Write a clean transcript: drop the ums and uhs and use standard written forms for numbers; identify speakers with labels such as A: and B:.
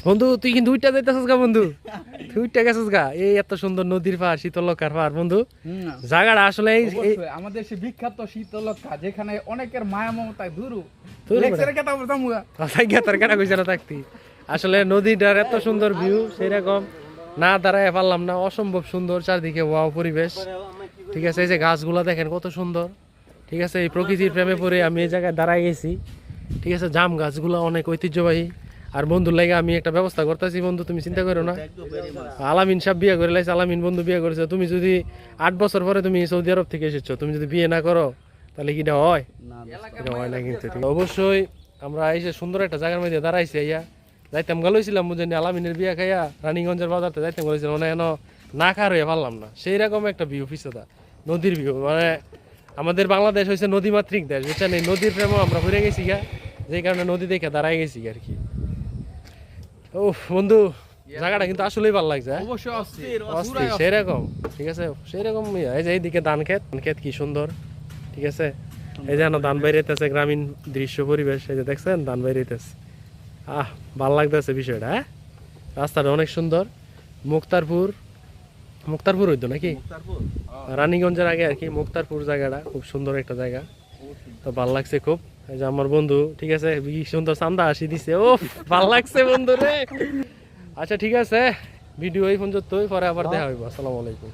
A: বন্ধু তুই কিন্তু দুইটা যাইতেছিস গা বন্ধু, দুইটা গেছিস গা। এই এত সুন্দর নদীর পাড়, শীতলক্ষার পাড় বন্ধু, জায়গাটা আসলে
B: আমাদের সে বিখ্যাত শীতলক্ষা, যেখানে অনেকের মায়া মমতায় ধুরু
A: থাকতি। আসলে নদীটার এত সুন্দর ভিউ, সেরকম না দাঁড়ায় পারলাম না, অসম্ভব সুন্দর চারদিকে ওয়াও পরিবেশ। ঠিক আছে, এই যে গাছগুলা দেখেন কত সুন্দর। ঠিক আছে, এই প্রকৃতির প্রেমে পড়ে আমি এই জায়গায় দাঁড়ায় গেছি। ঠিক আছে, জাম গাছগুলো অনেক ঐতিহ্যবাহী। আর বন্ধুর লাগে আমি একটা ব্যবস্থা করতেছি বন্ধু, তুমি চিন্তা করো না। আলামিন সাহেব বিয়ে করে লাইছে, আলামিন বন্ধু বিয়ে করেছে। তুমি যদি 8 বছর পরে তুমি সৌদি আরব থেকে এসেছো, তুমি যদি বিয়ে না করো তাহলে কি এটা হয়? এটা হয় না কিন্তু। অবশ্যই আমরা এসে সুন্দর একটা জায়গার মধ্যে দাঁড়াইছি। ইয়া যাইতাম গেলছিলাম বুঝেনি, আলামিনের বিয়ে খাইয়া রানীগঞ্জের বাজারতে যাইতাম গেছিলাম, মানে এন না খার হয়ে পারলাম না। সেই রকম একটা ভিউ পিছটা, নদীর ভিউ। মানে আমাদের বাংলাদেশ হয়েছে নদীমাতৃক দেশ, বুঝছেন? এই নদীর প্রেমও আমরা ঘুরে গেছি গা, যেই কারণে নদী দেখে দাঁড়াই গেছি আর কি। ও বন্ধু, জায়গাটা কিন্তু আসলেই ভালো লাগছে।
B: অবশ্যই অস্থির
A: সেরকম। ঠিক আছে, সেরকম। এই যে এইদিকে ধান ক্ষেত কি সুন্দর। ঠিক আছে, এই যে ধান বাইরেতেছে, গ্রামীণ দৃশ্য পরিবেশ। এই যে দেখছেন ধান বাইরেতেছে, ভাল লাগতেছে বিষয়টা। হ্যাঁ, রাস্তাটা অনেক সুন্দর। মুক্তারপুর হইতো নাকি, রানীগঞ্জের আগে আর কি। মুক্তারপুর জায়গাটা খুব সুন্দর একটা জায়গা, তো ভাল লাগছে খুব। এই যে আমার বন্ধু, ঠিক আছে, কি সুন্দর চান্দা হাসি দিছে। ও ভাল লাগছে বন্ধু রে। আচ্ছা ঠিক আছে, ভিডিও এই পর্যন্তই, পরে আবার দেখা হইব। আসসালামু আলাইকুম।